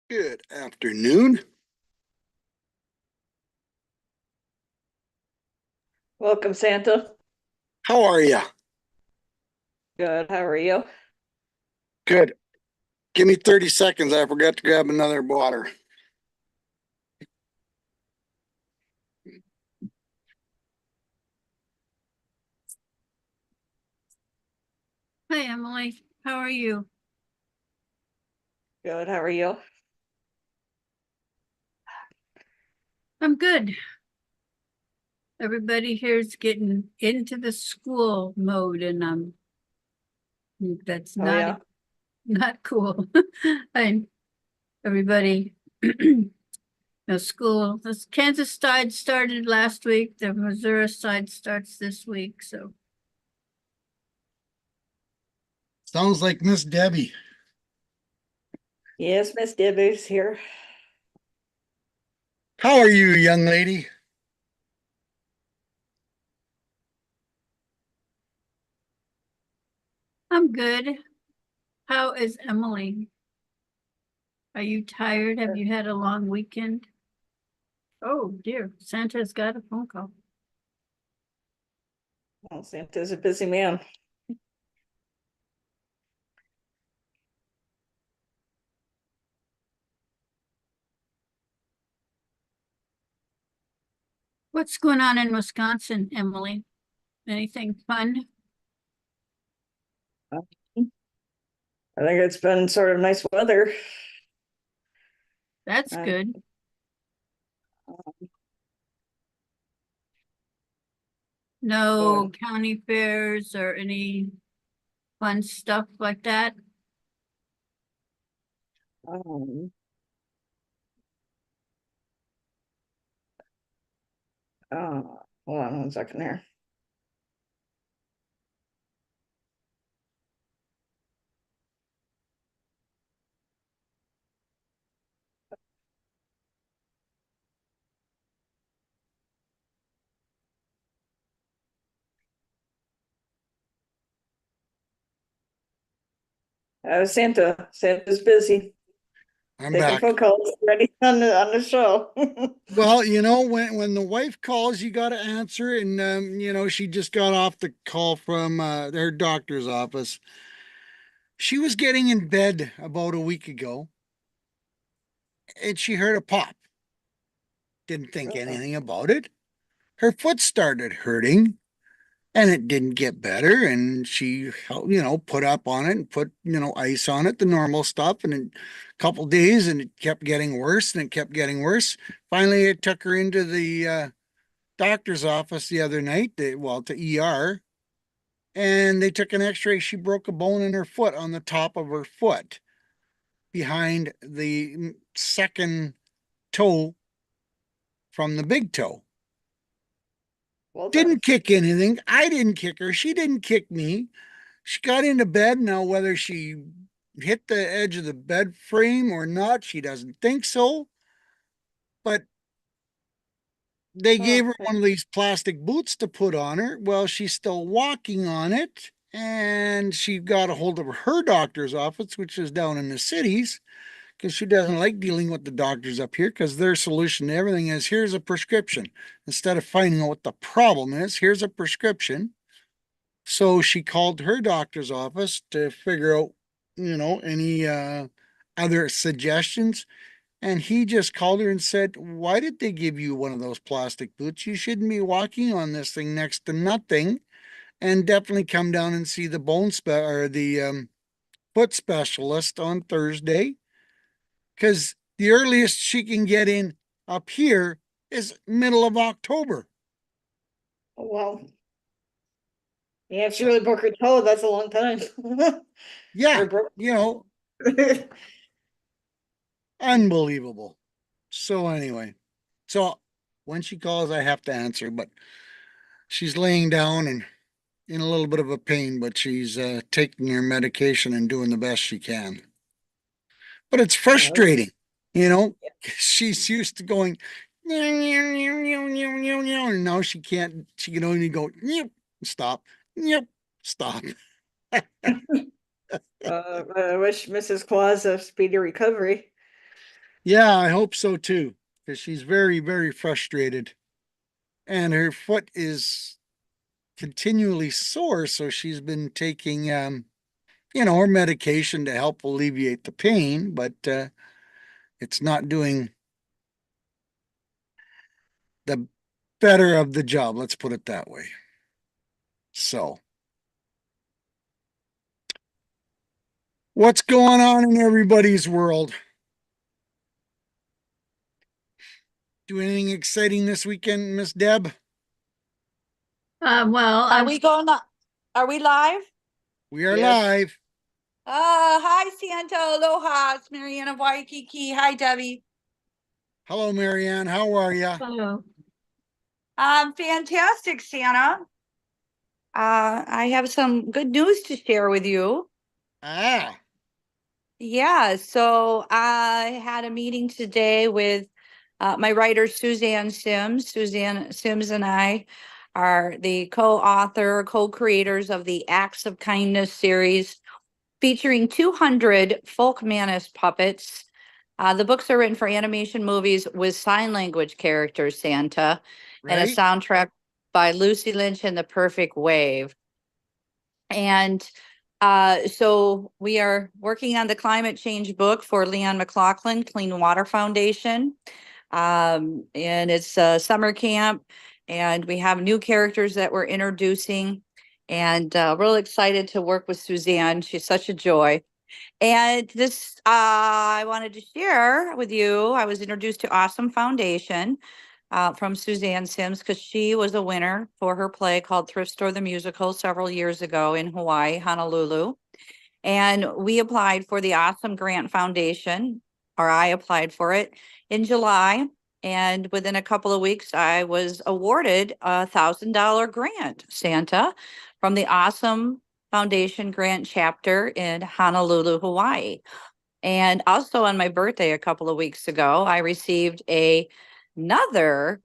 Good afternoon. Welcome, Santa. How are you? Good. How are you? Good. Give me 30 seconds. I forgot to grab another water. Hi, Emily. How are you? Good. How are you? I'm good. Everybody here is getting into the school mode, and that's Oh, yeah. not cool. And everybody, school. This Kansas side started last week. The Missouri side starts this week. So Sounds like Miss Debbie. Yes, Miss Debbie's here. How are you, young lady? I'm good. How is Emily? Are you tired? Have you had a long weekend? Oh dear, Santa's got a phone call. Well, Santa's a busy man. What's going on in Wisconsin, Emily? Anything fun? I think it's been sort of nice weather. That's Uh, good. No county fairs or any fun stuff like that? um, uh, Hold on 1 second here. Santa's busy I'm taking back. phone calls ready on the show. Well, when the wife calls, you got to answer. And, she just got off the call from her doctor's office. She was getting in bed about a week ago and she heard a pop. Didn't think anything about it. Her foot started hurting. And it didn't get better. And she, put up on it and put, ice on it, the normal stuff. And in a couple days, and it kept getting worse and it kept getting worse. Finally, it took her into the doctor's office the other night, to ER, and they took an x-ray. She broke a bone in her foot on the top of her foot behind the second toe from the big toe. Well done. Didn't kick anything. I didn't kick her. She didn't kick me. She got into bed. Now, whether she hit the edge of the bed frame or not, she doesn't think so. But they gave Oh, her one of these plastic boots to put on her. Well, she's still walking on it. And she got a hold of her doctor's office, which is down in the cities, because she doesn't like dealing with the doctors up here because their solution to everything is here's a prescription. Instead of finding out what the problem is, here's a prescription. So she called her doctor's office to figure out, any other suggestions. And he just called her and said, "Why did they give you one of those plastic boots? You shouldn't be walking on this thing next to nothing. And definitely come down and see the or the foot specialist on Thursday, because the earliest she can get in up here is middle of October." well, yeah, if she really broke her toe, that's a long time. Yeah, Or broke. you know, unbelievable. So anyway, so when she calls, I have to answer, but she's laying down and in a little bit of a pain, but she's taking her medication and doing the best she can. But it's Oh, frustrating, you know. She's used to going, and now she can't. She can only go, stop, stop. I wish Mrs. Claus a speedy recovery. Yeah, I hope so too, because she's very, very frustrated. And her foot is continually sore, so she's been taking her medication to help alleviate the pain, but it's not doing the better of the job, let's put it that way. So, what's going on in everybody's world? Do anything exciting this weekend, Miss Deb? Well, Are we going on? Are we live? We are Yes. live. Hi, Santa. Aloha. It's Marianne of Waikiki. Hi, Debbie. Hello, Marianne. How are you? hello. Fantastic, Santa. I have some good news to share with you. Ah, Yeah, so I had a meeting today with my writer, Suzanne Sims. Suzanne Sims and I are the co-creators of the Acts of Kindness series, featuring 200 folk manus puppets. The books are written for animation movies with sign language characters, Santa, and a right? soundtrack by Lucy Lynch and the Perfect Wave. And so we are working on the climate change book for Leon McLaughlin, Clean Water Foundation. And it's a summer camp, and we have new characters that we're introducing. And real excited to work with Suzanne. She's such a joy. And this, I wanted to share with you. I was introduced to Awesome Foundation from Suzanne Sims because she was a winner for her play called Thrift Store the Musical several years ago in Hawaii, Honolulu. And we applied for the Awesome Grant Foundation, or I applied for it in July. And within a couple of weeks, I was awarded a $1,000 grant, Santa, from the Awesome Foundation Grant Chapter in Honolulu, Hawaii. And also on my birthday a couple of weeks ago, I received another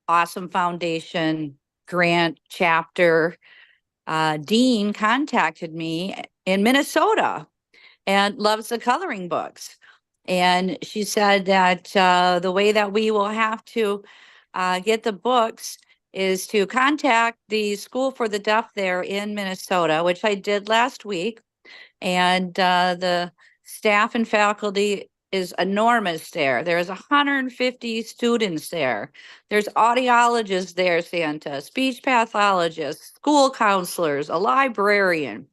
Awesome Foundation Grant Chapter. Dean contacted me in Minnesota and loves the coloring books. And she said that the way that we will have to get the books is to contact the School for the Deaf there in Minnesota, which I did last week. And the staff and faculty is enormous there. There's 150 students there. There's audiologists there, Santa, speech pathologists, school counselors, a librarian.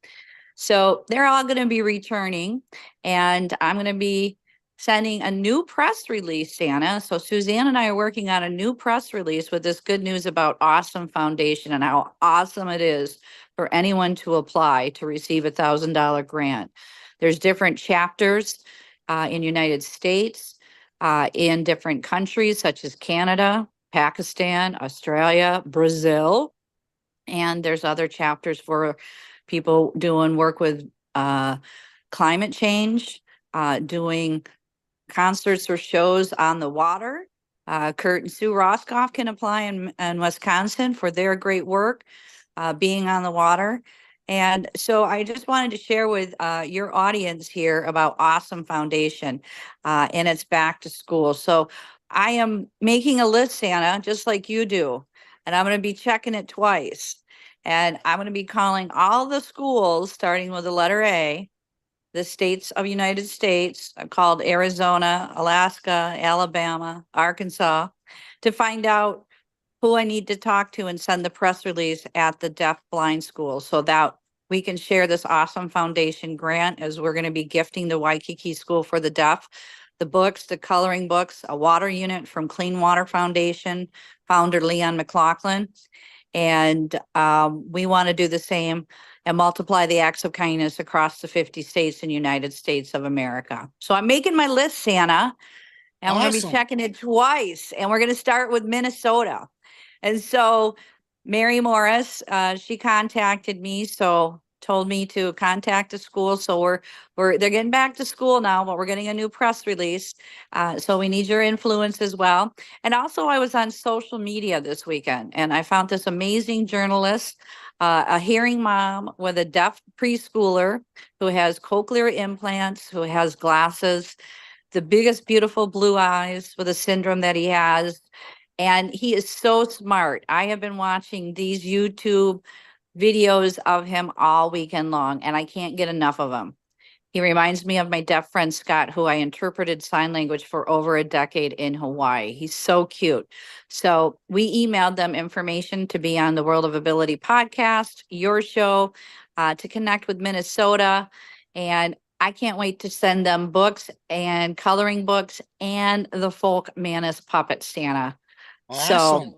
So they're all going to be returning, and I'm going to be sending a new press release, Santa. So Suzanne and I are working on a new press release with this good news about Awesome Foundation and how awesome it is for anyone to apply to receive a $1,000 grant. There's different chapters in United States, in different countries such as Canada, Pakistan, Australia, Brazil, and there's other chapters for people doing work with climate change, doing concerts or shows on the water. Kurt and Sue Roscoff can apply in Wisconsin for their great work being on the water. And so I just wanted to share with your audience here about Awesome Foundation and it's back to school. So I am making a list, Santa, just like you do, and I'm going to be checking it twice. And I'm going to be calling all the schools, starting with the letter A, the states of United States called Arizona, Alaska, Alabama, Arkansas, to find out who I need to talk to and send the press release at the deaf blind school so that we can share this Awesome Foundation grant as we're going to be gifting the Waikiki School for the Deaf, the books, the coloring books, a water unit from Clean Water Foundation, founder Leon McLaughlin. And we want to do the same and multiply the acts of kindness across the 50 states and United States of America. So I'm making my list, Santa, and we're going to be Awesome. checking it twice. And we're going to start with Minnesota. And so Mary Morris, she contacted me, so told me to contact the school. So they're getting back to school now, but we're getting a new press release. So we need your influence as well. And also I was on social media this weekend and I found this amazing journalist, a hearing mom with a deaf preschooler who has cochlear implants, who has glasses, the biggest, beautiful blue eyes with a syndrome that he has. And he is so smart. I have been watching these YouTube videos of him all weekend long, and I can't get enough of them. He reminds me of my deaf friend Scott, who I interpreted sign language for over a decade in Hawaii. He's so cute. So we emailed them information to be on the World of Ability podcast, your show, to connect with Minnesota. And I can't wait to send them books and coloring books and the Folk Manus puppet Santa. So Awesome.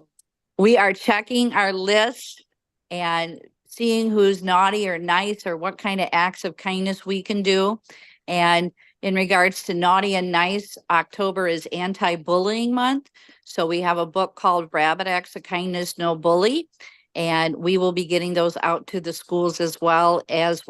we are checking our list and seeing who's naughty or nice or what kind of acts of kindness we can do. And in regards to naughty and nice, October is anti-bullying month. So we have a book called Rabbit Acts of Kindness, No Bully. And we will be getting those out to the schools as well as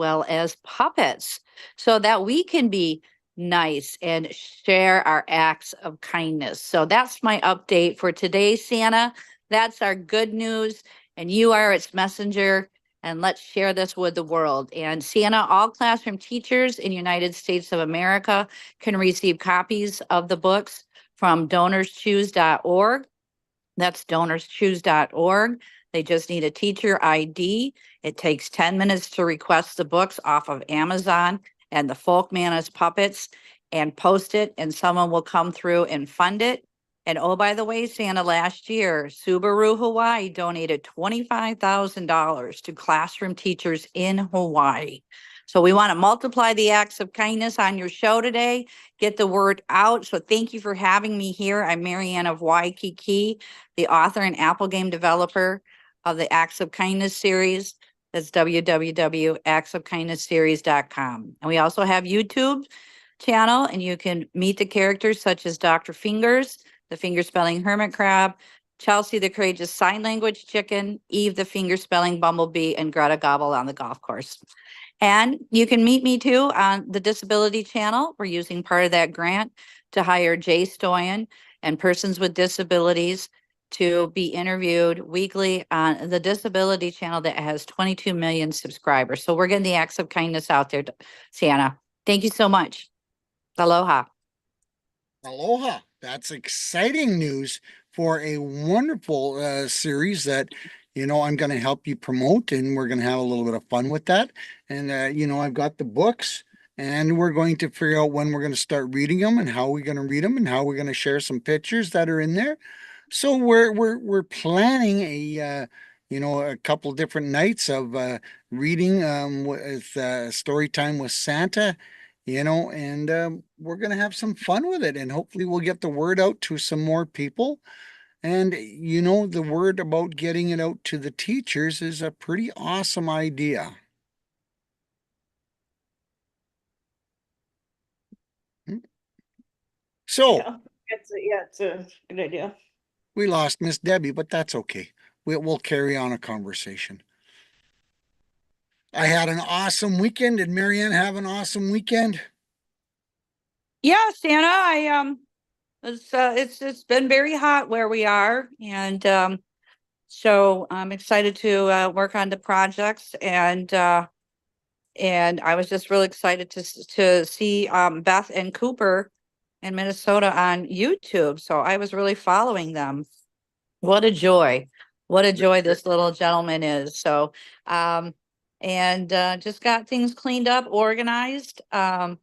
puppets, so that we can be nice and share our acts of kindness. So that's my update for today, Santa. That's our good news, and you are its messenger. And let's share this with the world. And Santa, all classroom teachers in United States of America can receive copies of the books from DonorsChoose.org. That's DonorsChoose.org. They just need a teacher ID. It takes 10 minutes to request the books off of Amazon and the Folk Manus puppets and post it, and someone will come through and fund it. And oh, by the way, Santa, last year, Subaru Hawaii donated $25,000 to classroom teachers in Hawaii. So we want to multiply the acts of kindness on your show today, get the word out. So thank you for having me here. I'm Marianne of Waikiki, the author and Apple game developer of the Acts of Kindness series. That's www.actsofkindnessseries.com. And we also have YouTube channel, and you can meet the characters such as Dr. Fingers, the finger spelling hermit crab, Chelsea the courageous sign language chicken, Eve the finger spelling bumblebee, and Greta Gobble on the golf course. And you can meet me too on the disability channel. We're using part of that grant to hire Jay Stoyan and persons with disabilities to be interviewed weekly on the disability channel that has 22 million subscribers. So we're getting the acts of kindness out there, Santa. Thank you so much. Aloha. Aloha. That's exciting news for a wonderful series that, I'm going to help you promote, and we're going to have a little bit of fun with that. And, I've got the books, and we're going to figure out when we're going to start reading them and how we're going to read them and how we're going to share some pictures that are in there. So we're planning a couple different nights of reading with story time with Santa, and we're gonna have some fun with it, and hopefully we'll get the word out to some more people. And the word about getting it out to the teachers is a pretty awesome idea. So Yeah, it's a good idea. we lost Miss Debbie, but that's okay. We'll carry on a conversation. I had an awesome weekend. Did Marianne have an awesome weekend? Yeah, Santa, it's been very hot where we are, and so I'm excited to work on the projects, and I was just really excited to see Beth and Cooper in Minnesota on YouTube. So I was really following them. What a joy. What a joy this little gentleman is. So and just got things cleaned up, organized, and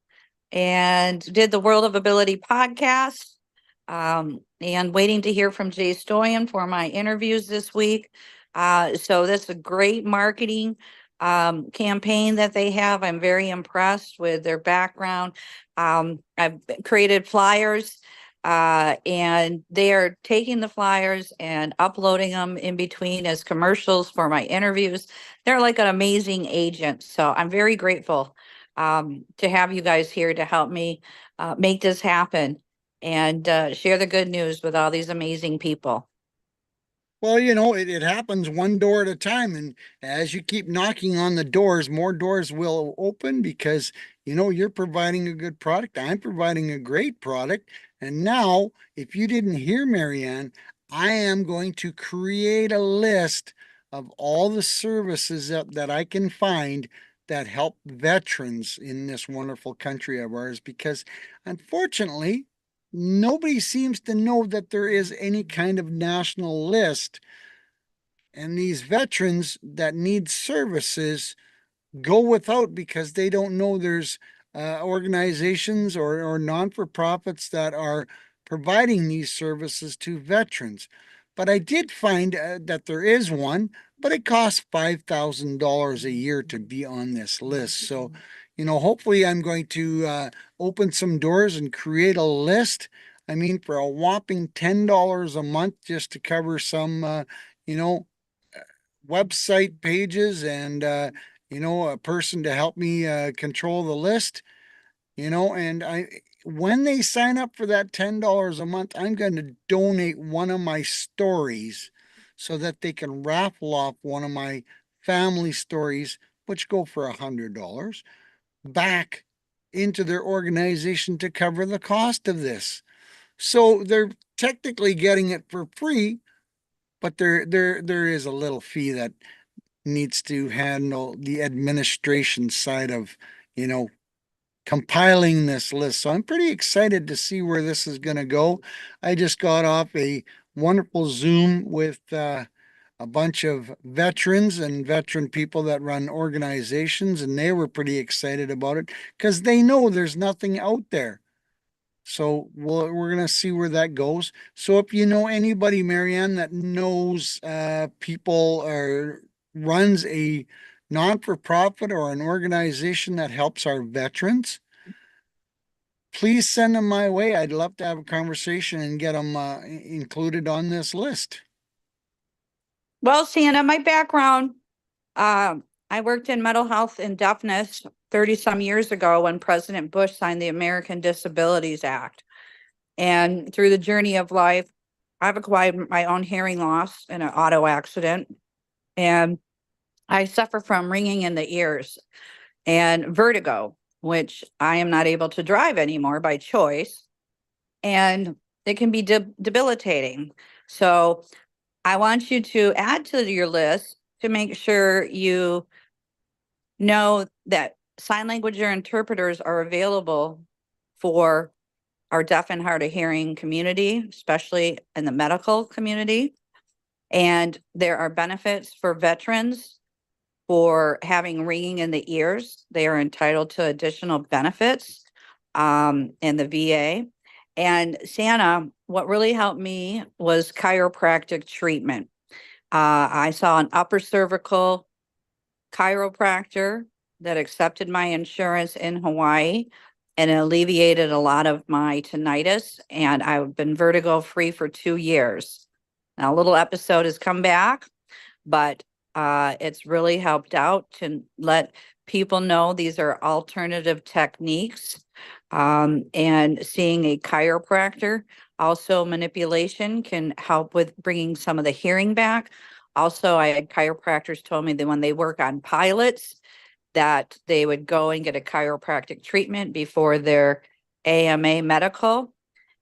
did the World of Ability podcast. And waiting to hear from Jay Stoyan for my interviews this week. So that's a great marketing campaign that they have. I'm very impressed with their background. I've created flyers, and they are taking the flyers and uploading them in between as commercials for my interviews. They're like an amazing agent. So I'm very grateful to have you guys here to help me make this happen and share the good news with all these amazing people. Well, it happens one door at a time. And as you keep knocking on the doors, more doors will open because, you're providing a good product. I'm providing a great product. And now, if you didn't hear Marianne, I am going to create a list of all the services that I can find that help veterans in this wonderful country of ours, because unfortunately, nobody seems to know that there is any kind of national list. And these veterans that need services go without because they don't know there's organizations or non-for-profits that are providing these services to veterans. But I did find that there is one, but it costs $5,000 a year to be on this list. So, hopefully I'm going to open some doors and create a list. I mean, for a whopping $10 a month just to cover some, you know, website pages and a person to help me control the list, and when they sign up for that $10 a month, I'm going to donate one of my stories so that they can raffle off one of my family stories, which go for $100, back into their organization to cover the cost of this. So they're technically getting it for free, but there is a little fee that needs to handle the administration side of, you know, compiling this list. So I'm pretty excited to see where this is going to go. I just got off a wonderful Zoom with a bunch of veterans and veteran people that run organizations, and they were pretty excited about it because they know there's nothing out there. So we're going to see where that goes. So if you know anybody, Marianne, that knows people or runs a non-for-profit or an organization that helps our veterans, please send them my way. I'd love to have a conversation and get them included on this list. Well, Santa, my background, I worked in mental health and deafness 30 some years ago when President Bush signed the American Disabilities Act. And through the journey of life, I've acquired my own hearing loss in an auto accident. And I suffer from ringing in the ears and vertigo, which I am not able to drive anymore by choice. And it can be debilitating. So I want you to add to your list to make sure you know that sign language or interpreters are available for our deaf and hard of hearing community, especially in the medical community. And there are benefits for veterans for having ringing in the ears. They are entitled to additional benefits in the VA. And Santa, what really helped me was chiropractic treatment. I saw an upper cervical chiropractor that accepted my insurance in Hawaii, and it alleviated a lot of my tinnitus. And I've been vertigo free for 2 years. Now, a little episode has come back, but it's really helped out to let people know these are alternative techniques. And seeing a chiropractor, also manipulation can help with bringing some of the hearing back. Also, I had chiropractors told me that when they work on pilots, that they would go and get a chiropractic treatment before their AMA medical,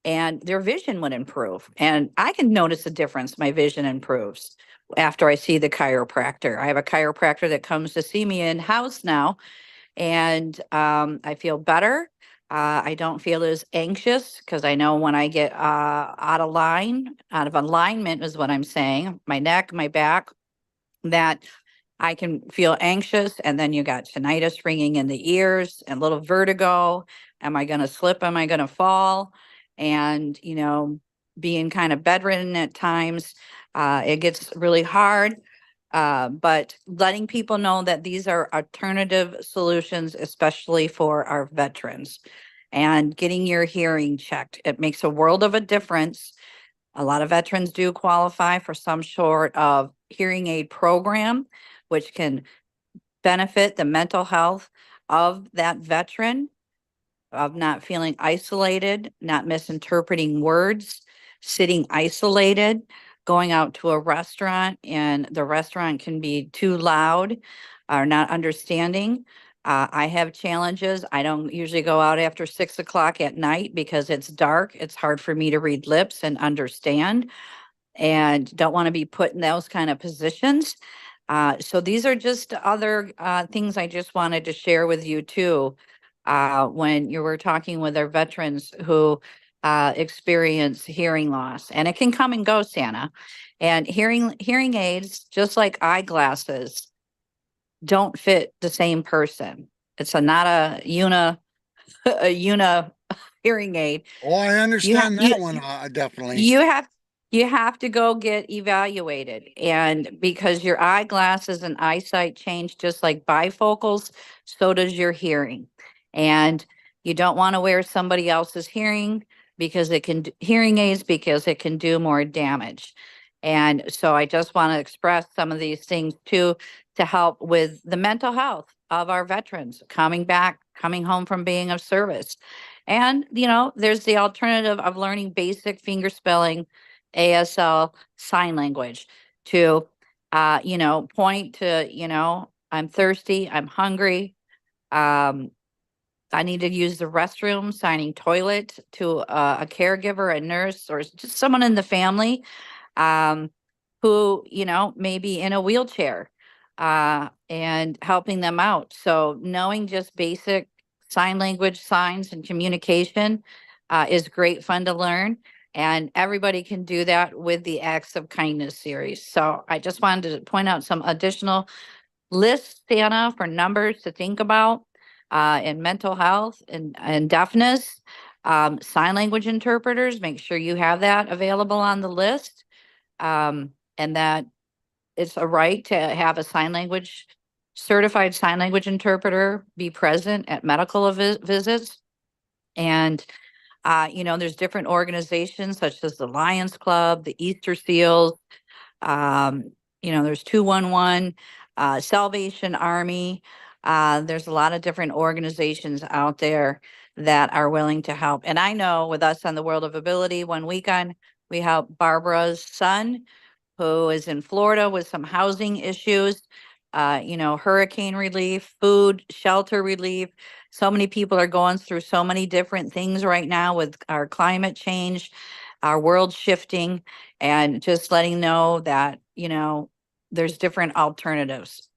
and their vision would improve. And I can notice a difference. My vision improves after I see the chiropractor. I have a chiropractor that comes to see me in-house now, and I feel better. I don't feel as anxious because I know when I get out of alignment is what I'm saying, my neck, my back, that I can feel anxious. And then you got tinnitus ringing in the ears and little vertigo. Am I going to slip? Am I going to fall? And, being kind of bedridden at times, it gets really hard. But letting people know that these are alternative solutions, especially for our veterans, and getting your hearing checked. It makes a world of a difference. A lot of veterans do qualify for some sort of hearing aid program, which can benefit the mental health of that veteran, of not feeling isolated, not misinterpreting words, sitting isolated, going out to a restaurant and the restaurant can be too loud or not understanding. I have challenges. I don't usually go out after 6 o'clock at night because it's dark. It's hard for me to read lips and understand, and don't want to be put in those kind of positions. So these are just other things I just wanted to share with you too. When you were talking with our veterans who experience hearing loss, and it can come and go, Santa. And hearing aids, just like eyeglasses, don't fit the same person. It's not a a hearing aid. Oh, I You have understand you that one, definitely. you have you have to go get evaluated, and because your eyeglasses and eyesight change just like bifocals, so does your hearing. And you don't want to wear somebody else's hearing aids because it can do more damage. And so I just want to express some of these things too, to help with the mental health of our veterans coming home from being of service. And, there's the alternative of learning basic finger spelling, ASL, sign language to, point to, I'm thirsty, I'm hungry. Um, I need to use the restroom, signing toilet to a caregiver, a nurse, or just someone in the family um, who, may be in a wheelchair and helping them out. So knowing just basic sign language signs and communication is great fun to learn. And everybody can do that with the Acts of Kindness series. So I just wanted to point out some additional lists, Santa, for numbers to think about in mental health and deafness. Sign language interpreters, make sure you have that available on the list, and that it's a right to have a certified sign language interpreter be present at medical visits. And, there's different organizations such as the Lions Club, the Easter Seals, um, there's 211, Salvation Army. There's a lot of different organizations out there that are willing to help. And I know with us on the World of Ability, one weekend, we helped Barbara's son, who is in Florida with some housing issues, hurricane relief, food, shelter relief. So many people are going through so many different things right now with our climate change, our world shifting, and just letting know that, there's different alternatives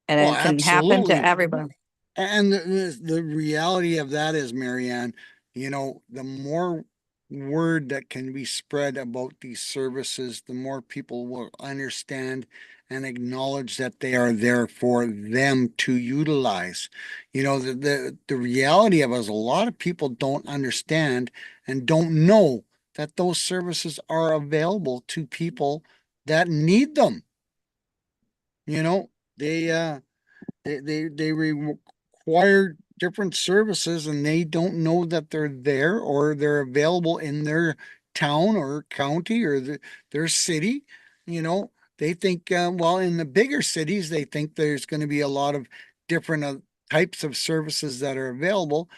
and Oh, it can happen to absolutely. everybody. And the reality of that is, Marianne, the more word that can be spread about these services, the more people will understand and acknowledge that they are there for them to utilize. The reality of it is a lot of people don't understand and don't know that those services are available to people that need them. You know, they they require different services and they don't know that they're there or they're available in their town or county or their city. You know, they think, well, in the bigger cities, they think there's going to be a lot of different types of services that are available.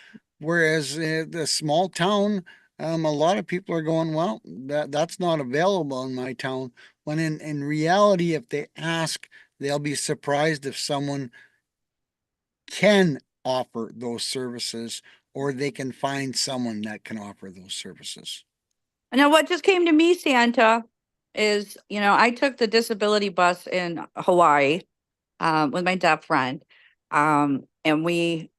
Whereas the small town, a lot of people are going, well, that's not available in my town. When in reality, if they ask, they'll be surprised if someone can offer those services or they can find someone that can offer those services. Now, what just came to me, Santa, is, I took the disability bus in Hawaii with my deaf friend. And we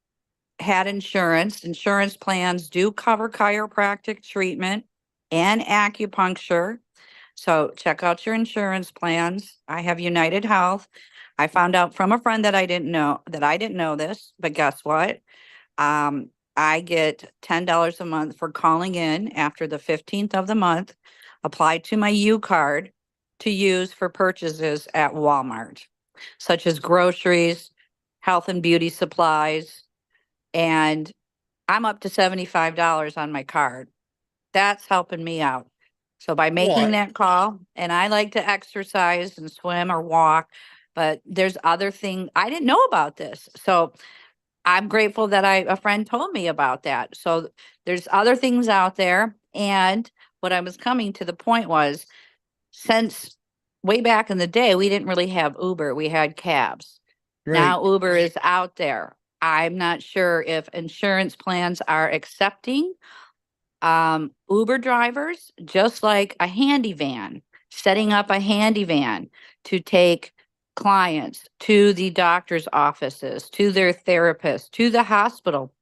had insurance. Insurance plans do cover chiropractic treatment and acupuncture. So check out your insurance plans. I have United Health. I found out from a friend that I didn't know this, but guess what? I get $10 a month for calling in after the 15th of the month, applied to my U card to use for purchases at Walmart, such as groceries, health and beauty supplies, and I'm up to $75 on my card. That's helping me out. So by making Well, that call, and I like to exercise and swim or walk, but there's other things I didn't know about this. So I'm grateful that a friend told me about that. So there's other things out there. And what I was coming to the point was, since way back in the day, we didn't really have Uber, we had cabs. right. Now Uber is out there. I'm not sure if insurance plans are accepting Uber drivers, just like a handy van, setting up a handy van to take clients to the doctor's offices, to their therapist, to the hospital.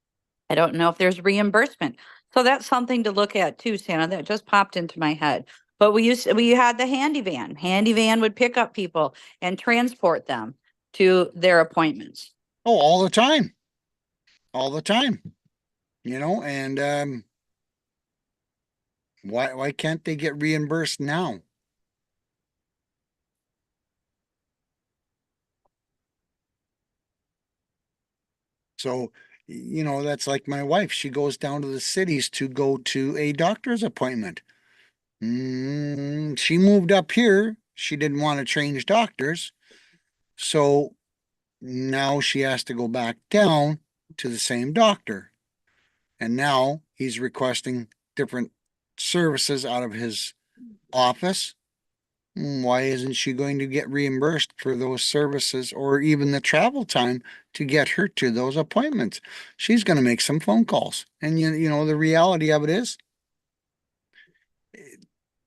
I don't know if there's reimbursement. So that's something to look at too, Santa. That just popped into my head. But we had the handy van. Handy van would pick up people and transport them to their appointments. Oh, all the time. All the time. And why can't they get reimbursed now? So, that's like my wife. She goes down to the cities to go to a doctor's appointment. She moved up here. She didn't want to change doctors. So now she has to go back down to the same doctor. And now he's requesting different services out of his office. Why isn't she going to get reimbursed for those services or even the travel time to get her to those appointments? She's going to make some phone calls. And the reality of it is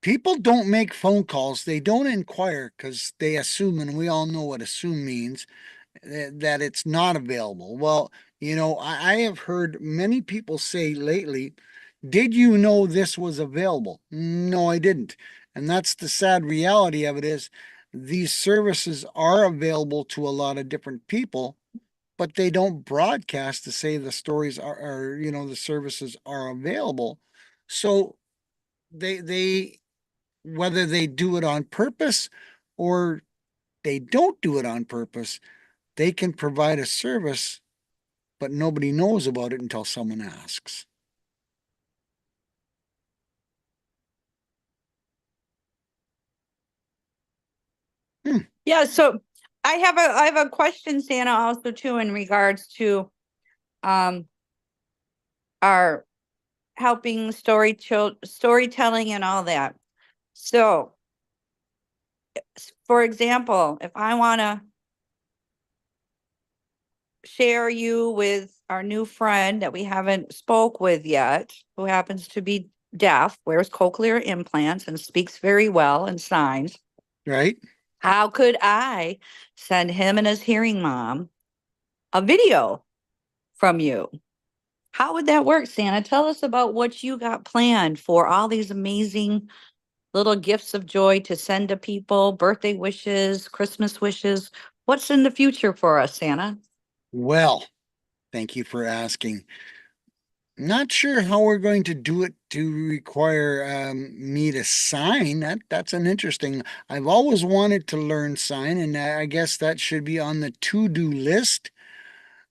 people don't make phone calls. They don't inquire because they assume, and we all know what assume means, that it's not available. Well, I have heard many people say lately, did you know this was available? No, I didn't. And that's the sad reality of it is these services are available to a lot of different people, but they don't broadcast to say the stories the services are available. So they whether they do it on purpose or they don't do it on purpose, they can provide a service, but nobody knows about it until someone asks. Yeah, so I have a question, Santa, also too, in regards to um our helping storytelling and all that. So, for example, if I want to share you with our new friend that we haven't spoke with yet, who happens to be deaf, wears cochlear implants and speaks very well in signs, Right? how could I send him and his hearing mom a video from you? How would that work, Santa? Tell us about what you got planned for all these amazing little gifts of joy to send to people, birthday wishes, Christmas wishes. What's in the future for us, Santa? Well, thank you for asking. Not sure how we're going to do it to require me to sign. That's an interesting. I've always wanted to learn sign, and I guess that should be on the to-do list.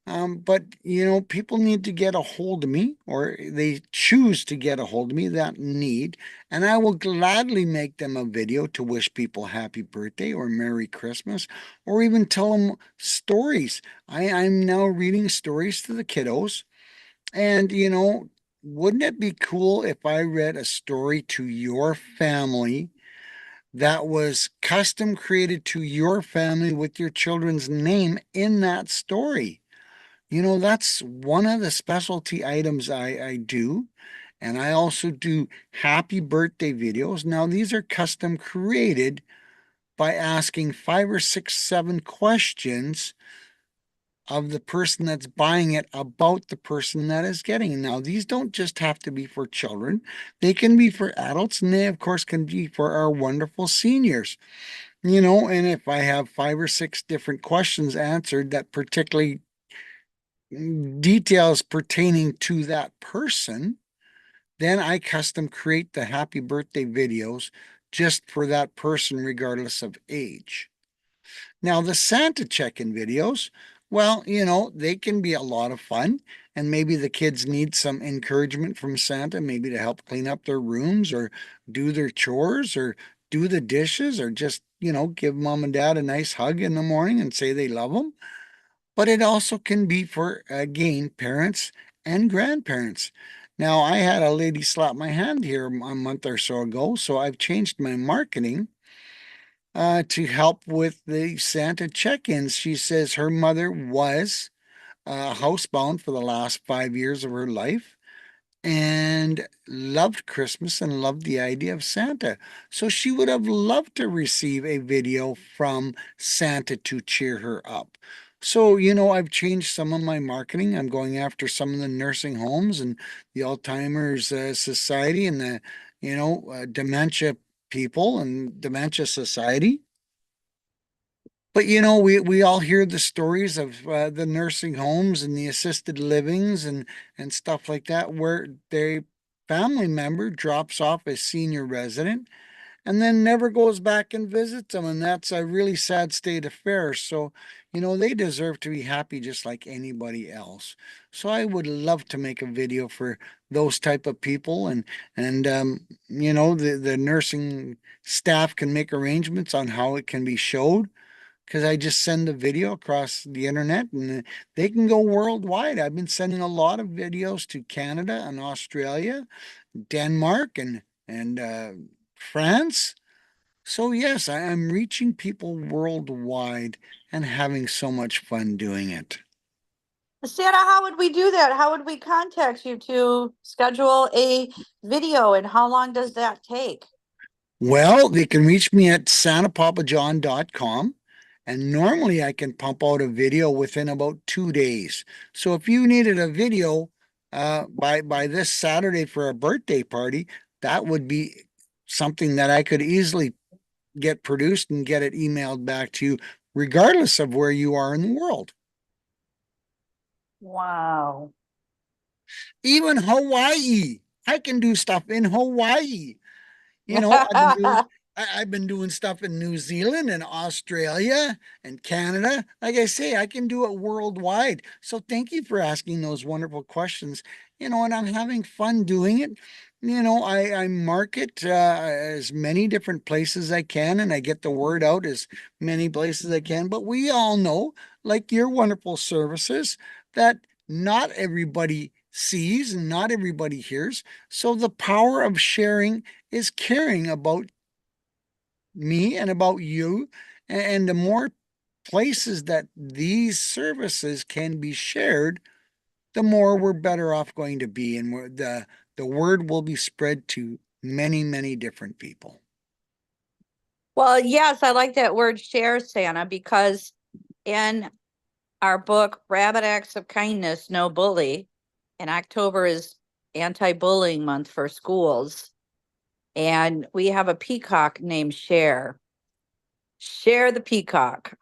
But people need to get a hold of me, or they choose to get a hold of me that need, and I will gladly make them a video to wish people happy birthday or Merry Christmas, or even tell them stories. I'm now reading stories to the kiddos, and wouldn't it be cool if I read a story to your family that was custom created to your family with your children's name in that story? That's one of the specialty items I do. And I also do happy birthday videos. Now, these are custom created by asking 5 or 6, 7 questions of the person that's buying it about the person that is getting it. Now, these don't just have to be for children, they can be for adults, and they, of course, can be for our wonderful seniors. And if I have 5 or 6 different questions answered that particularly details pertaining to that person, then I custom create the happy birthday videos just for that person, regardless of age. Now, the Santa check-in videos, well, they can be a lot of fun, and maybe the kids need some encouragement from Santa, maybe to help clean up their rooms or do their chores or do the dishes or just, give mom and dad a nice hug in the morning and say they love them. But it also can be for, again, parents and grandparents. Now, I had a lady slap my hand here a month or so ago, so I've changed my marketing to help with the Santa check-ins. She says her mother was housebound for the last 5 years of her life, and and loved Christmas and loved the idea of Santa. So she would have loved to receive a video from Santa to cheer her up. So, I've changed some of my marketing. I'm going after some of the nursing homes and the Alzheimer's Society and the, dementia people and dementia society. But we all hear the stories of the nursing homes and the assisted livings and stuff like that, where their family member drops off a senior resident and then never goes back and visits them, and that's a really sad state of affairs. So, they deserve to be happy just like anybody else. So I would love to make a video for those type of people, and the nursing staff can make arrangements on how it can be showed because I just send the video across the internet and they can go worldwide. I've been sending a lot of videos to Canada and Australia, Denmark and France. So yes, I'm reaching people worldwide and having so much fun doing it. Santa, how would we do that? How would we contact you to schedule a video, and how long does that take? Well, they can reach me at santapapajohn.com. And normally I can pump out a video within about 2 days. So if you needed a video by this Saturday for a birthday party, that would be something that I could easily get produced and get it emailed back to you, regardless of where you are in the world. Wow. Even Hawaii. I can do stuff in Hawaii. I've been doing I've been doing stuff in New Zealand and Australia and Canada. Like I say, I can do it worldwide. So thank you for asking those wonderful questions. And I'm having fun doing it. I market as many different places I can, and I get the word out as many places I can. But we all know, like your wonderful services, that not everybody sees and not everybody hears. So the power of sharing is caring about me and about you. And the more places that these services can be shared, the more we're better off going to be. And the word will be spread to many, many different people. Well, yes, I like that word share, Santa, because in our book, Rabbit Acts of Kindness, No Bully, and October is anti-bullying month for schools. And we have a peacock named Cher. Cher the peacock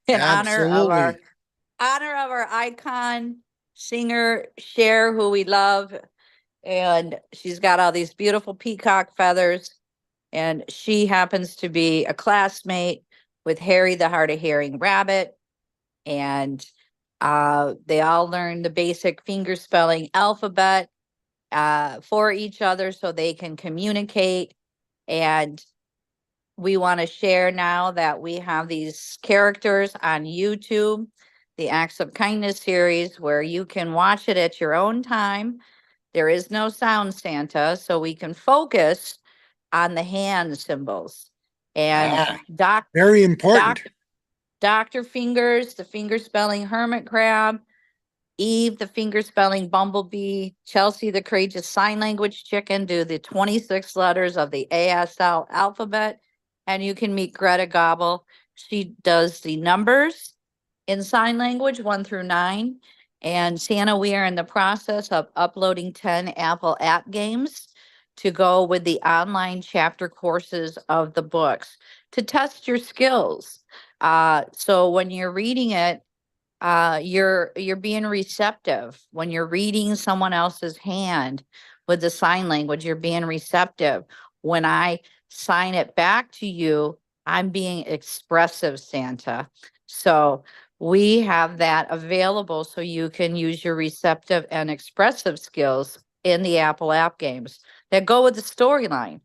in Absolutely. honor of our icon singer Cher, who we love. And she's got all these beautiful peacock feathers. And she happens to be a classmate with Harry the hard of hearing rabbit. And they all learn the basic finger spelling alphabet for each other so they can communicate. And we want to share now that we have these characters on YouTube, the Acts of Kindness series, where you can watch it at your own time. There is no sound, Santa, so we can focus on the hand symbols. And Ah, very important. Dr. Fingers, the finger spelling hermit crab, Eve, the finger spelling bumblebee, Chelsea, the courageous sign language chicken, do the 26 letters of the ASL alphabet. And you can meet Greta Gobble. She does the numbers in sign language 1 through 9. And Santa, we are in the process of uploading 10 Apple app games to go with the online chapter courses of the books to test your skills. So when you're reading it, you're being receptive. When you're reading someone else's hand with the sign language, you're being receptive. When I sign it back to you, I'm being expressive, Santa. So we have that available so you can use your receptive and expressive skills in the Apple app games that go with the storyline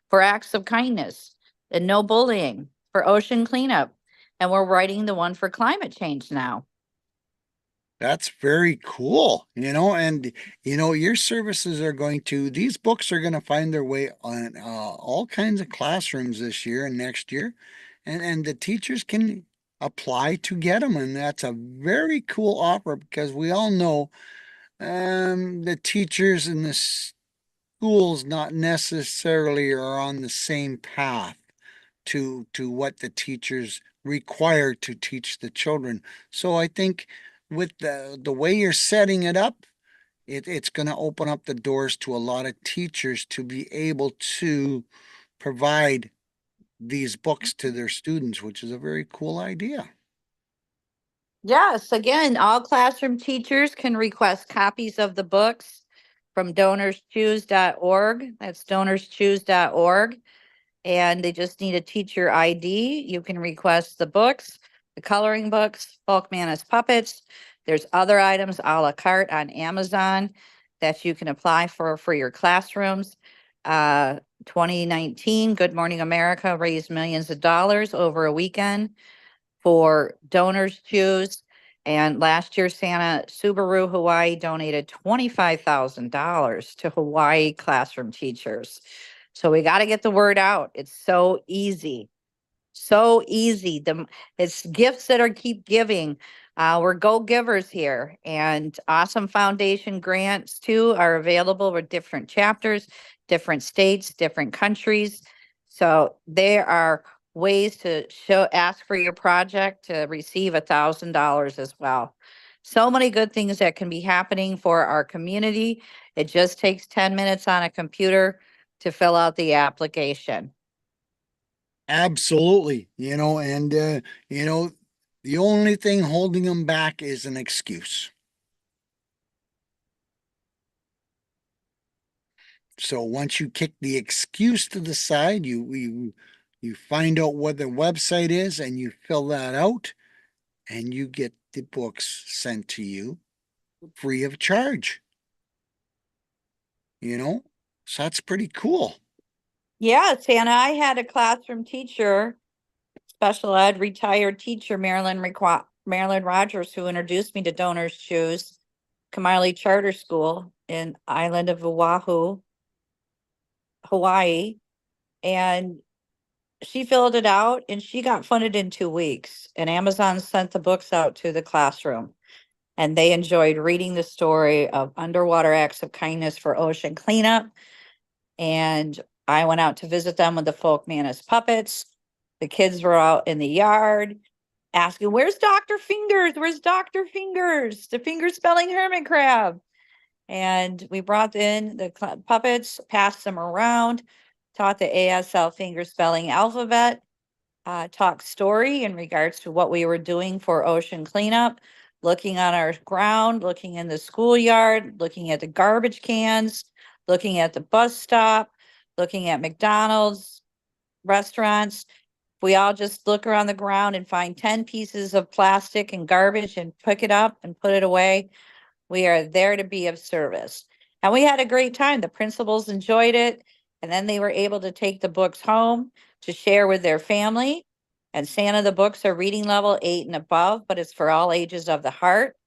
for acts of kindness and no bullying for ocean cleanup. And we're writing the one for climate change now. That's very cool, and your services are these books are going to find their way on all kinds of classrooms this year and next year, and the teachers can apply to get them, and that's a very cool offer because we all know the teachers in the schools not necessarily are on the same path to what the teachers require to teach the children. So I think with the way you're setting it up, it's going to open up the doors to a lot of teachers to be able to provide these books to their students, which is a very cool idea. Yes, again, all classroom teachers can request copies of the books from DonorsChoose.org. That's DonorsChoose.org. And they just need a teacher ID. You can request the books, the coloring books, Folkmanis puppets. There's other items a la carte on Amazon that you can apply for your classrooms. 2019, Good Morning America raised millions of dollars over a weekend for Donors Choose. And last year, Santa Subaru Hawaii donated $25,000 to Hawaii classroom teachers. So we got to get the word out. It's so easy. So easy. It's gifts that are keep giving. We're go givers here, and awesome foundation grants too are available with different chapters, different states, different countries. So there are ways to ask for your project to receive $1,000 as well. So many good things that can be happening for our community. It just takes 10 minutes on a computer to fill out the application. Absolutely, and the only thing holding them back is an excuse. So once you kick the excuse to the side, you find out what the website is and you fill that out and you get the books sent to you free of charge. So that's pretty cool. Yeah, Santa, I had a classroom teacher, special ed retired teacher, Marilyn Rogers, who introduced me to Donors Choose, Kamali Charter School in island of Oahu, Hawaii. And she filled it out and she got funded in 2 weeks. And Amazon sent the books out to the classroom. And they enjoyed reading the story of underwater acts of kindness for ocean cleanup. And I went out to visit them with the Folkmanis puppets. The kids were out in the yard asking, "Where's Dr. Fingers? Where's Dr. Fingers? The finger spelling hermit crab." And we brought in the puppets, passed them around, taught the ASL finger spelling alphabet, talked story in regards to what we were doing for ocean cleanup, looking on our ground, looking in the schoolyard, looking at the garbage cans, looking at the bus stop, looking at McDonald's, restaurants. We all just look around the ground and find 10 pieces of plastic and garbage and pick it up and put it away. We are there to be of service. And we had a great time. The principals enjoyed it. And then they were able to take the books home to share with their family. And Santa, the books are reading level 8 and above, but it's for all ages of the heart.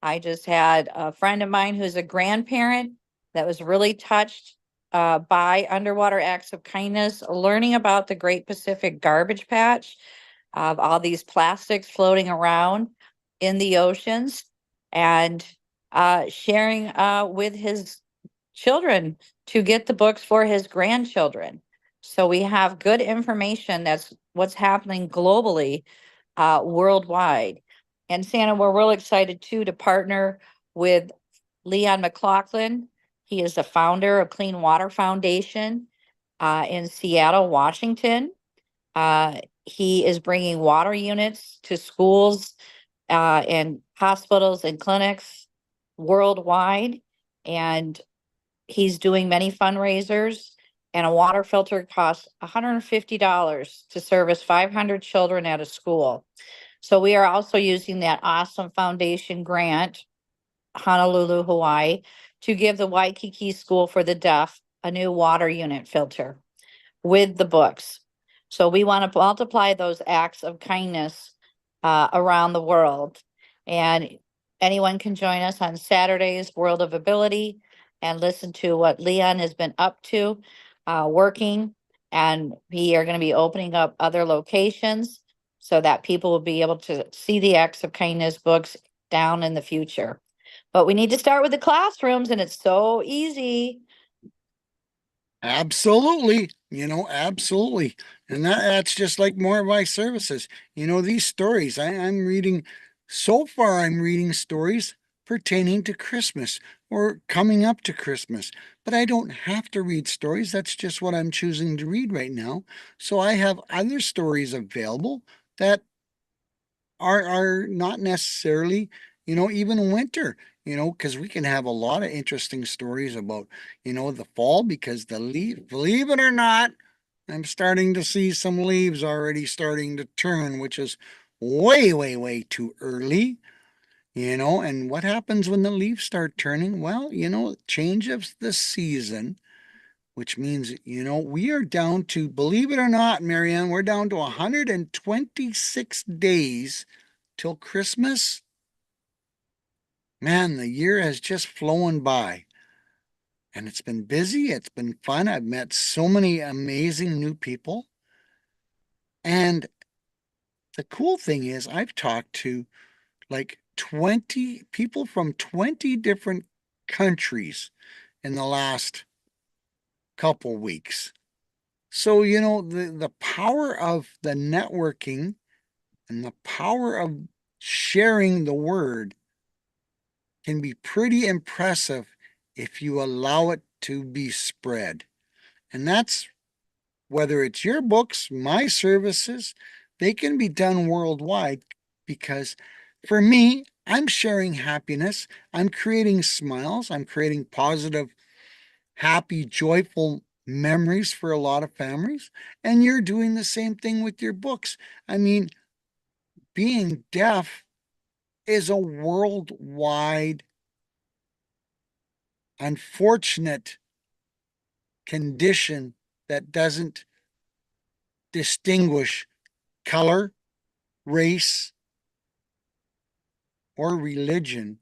I just had a friend of mine who's a grandparent that was really touched by underwater acts of kindness, learning about the Great Pacific Garbage Patch of all these plastics floating around in the oceans, and sharing with his children to get the books for his grandchildren. So we have good information. That's what's happening globally, worldwide. And Santa, we're real excited too to partner with Leon McLaughlin. He is the founder of Clean Water Foundation in Seattle, Washington. He is bringing water units to schools and hospitals and clinics worldwide. And he's doing many fundraisers. And a water filter costs $150 to service 500 children at a school. So we are also using that awesome foundation grant, Honolulu, Hawaii, to give the Waikiki School for the Deaf a new water unit filter with the books. So we want to multiply those acts of kindness around the world. And anyone can join us on Saturday's World of Ability and listen to what Leon has been up to, working. And we are going to be opening up other locations so that people will be able to see the acts of kindness books down in the future. But we need to start with the classrooms, and it's so easy. Absolutely, absolutely. And that's just like more of my services. These stories, I'm reading, so far I'm reading stories pertaining to Christmas or coming up to Christmas. But I don't have to read stories. That's just what I'm choosing to read right now. So I have other stories available that are not necessarily, even winter, because we can have a lot of interesting stories about, the fall because the leaf, believe it or not, I'm starting to see some leaves already starting to turn, which is way, way, way too early. And what happens when the leaves start turning? Well, change of the season, which means, we are down to, believe it or not, Marianne, we're down to 126 days till Christmas. Man, the year has just flown by and it's been busy. It's been fun. I've met so many amazing new people. And the cool thing is, I've talked to like 20 people from 20 different countries in the last couple weeks. So, the power of the networking and the power of sharing the word can be pretty impressive if you allow it to be spread. And that's whether it's your books, my services, they can be done worldwide because for me, I'm sharing happiness. I'm creating smiles. I'm creating positive, happy, joyful memories for a lot of families. And you're doing the same thing with your books. I mean, being deaf is a worldwide, unfortunate condition that doesn't distinguish color, race, or religion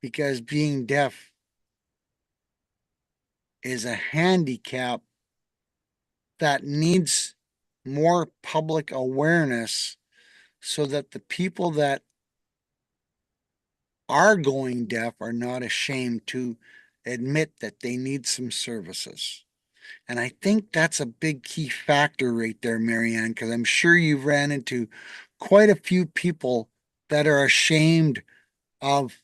because being deaf is a handicap that needs more public awareness so that the people that are going deaf are not ashamed to admit that they need some services. And I think that's a big key factor right there, Marianne, because I'm sure you've ran into quite a few people that are ashamed of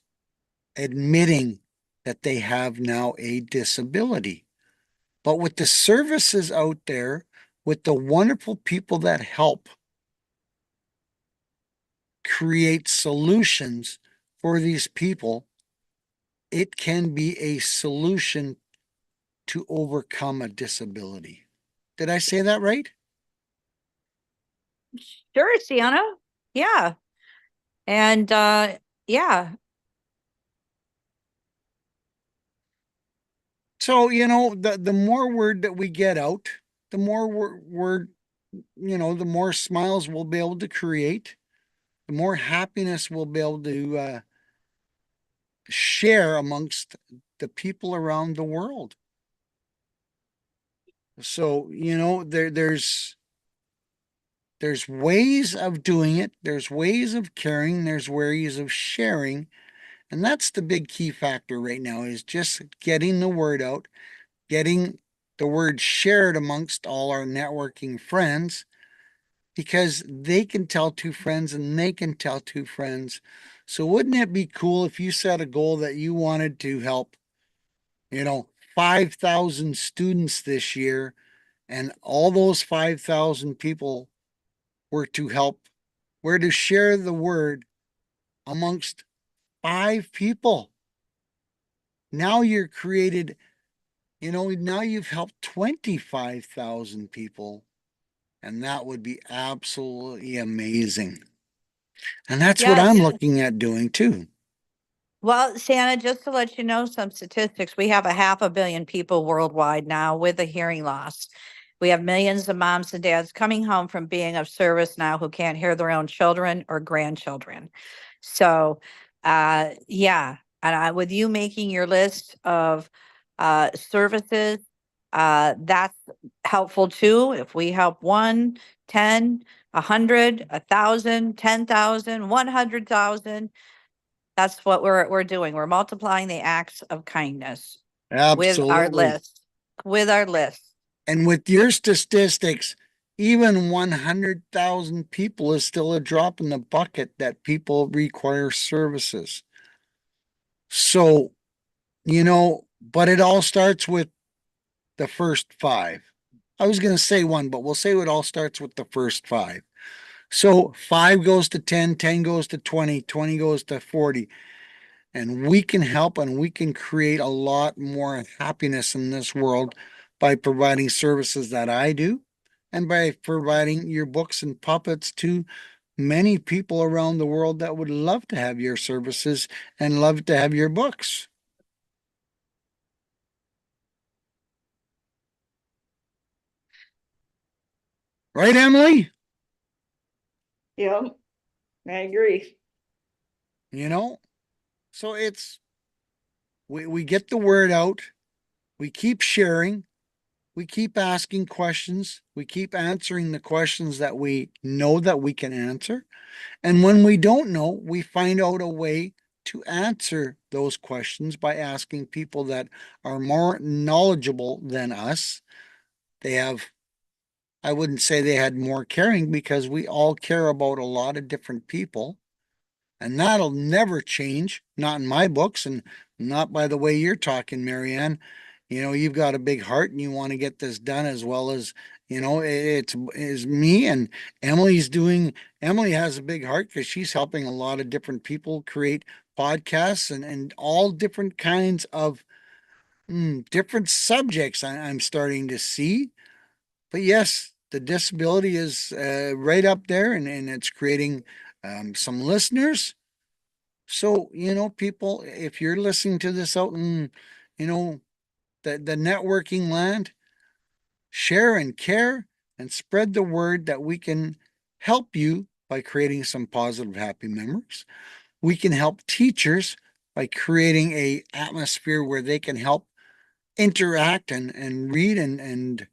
admitting that they have now a disability. But with the services out there, with the wonderful people that help create solutions for these people, it can be a solution to overcome a disability. Did I say that right? Sure, Sienna. Yeah. And yeah, So, the more word that we get out, the more word, the more smiles we'll be able to create, the more happiness we'll be able to share amongst the people around the world. So, there's ways of doing it, there's ways of caring, there's ways of sharing, and that's the big key factor right now is just getting the word out, getting the word shared amongst all our networking friends because they can tell two friends and they can tell two friends. So wouldn't it be cool if you set a goal that you wanted to help, you know, 5,000 students this year and all those 5,000 people were to help, were to share the word amongst five people. Now you're created, now you've helped 25,000 people, and that would be absolutely amazing. And that's what yes. I'm looking at doing too. Well, Santa, just to let you know some statistics, we have a 500 million people worldwide now with a hearing loss. We have millions of moms and dads coming home from being of service now who can't hear their own children or grandchildren. So, yeah, and with you making your list of services, that's helpful too. If we help 1, 10, 100, 1,000, 10,000, 100,000. That's what we're doing. We're multiplying the acts of kindness with our Absolutely. list. with our list. And with your statistics, even 100,000 people is still a drop in the bucket that people require services. So, but it all starts with the first five. I was going to say one, but we'll say it all starts with the first five. So 5 goes to 10, 10 goes to 20, 20 goes to 40. And we can help and we can create a lot more happiness in this world by providing services that I do and by providing your books and puppets to many people around the world that would love to have your services and love to have your books. Right, Emily? Yeah, I agree. You know, so we get the word out, we keep sharing, we keep asking questions, we keep answering the questions that we know that we can answer. And when we don't know, we find out a way to answer those questions by asking people that are more knowledgeable than us. They have, I wouldn't say they had more caring because we all care about a lot of different people. And that'll never change, not in my books and not by the way you're talking, Marianne. You've got a big heart and you want to get this done as well as, it's is me and Emily has a big heart because she's helping a lot of different people create podcasts and all different kinds of different subjects I'm starting to see. But yes, the disability is right up there and it's creating some listeners. So, people, if you're listening to this out in, you know, the networking land, share and care and spread the word that we can help you by creating some positive, happy memories. We can help teachers by creating a atmosphere where they can help interact and read and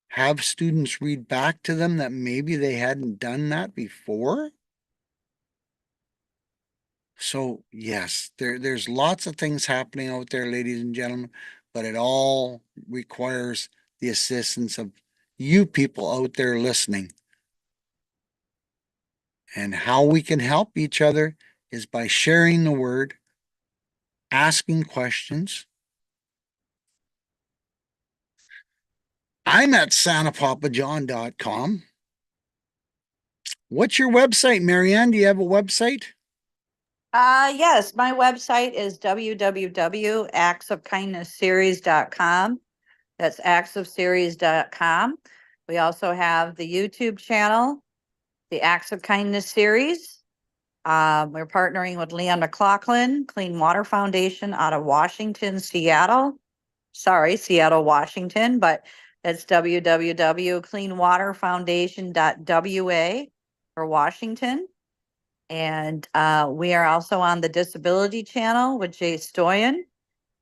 have students read back to them that maybe they hadn't done that before. So yes, there's lots of things happening out there, ladies and gentlemen, but it all requires the assistance of you people out there listening. And how we can help each other is by sharing the word, asking questions. I'm at santapapajohn.com. What's your website, Marianne? Do you have a website? Yes, my website is www.actsofkindnessseries.com. That's actsofseries.com. We also have the YouTube channel, the Acts of Kindness series. We're partnering with Leon McLaughlin, Clean Water Foundation out of Washington, Seattle. Sorry, Seattle, Washington, but it's www.cleanwaterfoundation.wa for Washington. And we are also on the Disability Channel with Jay Stoyan,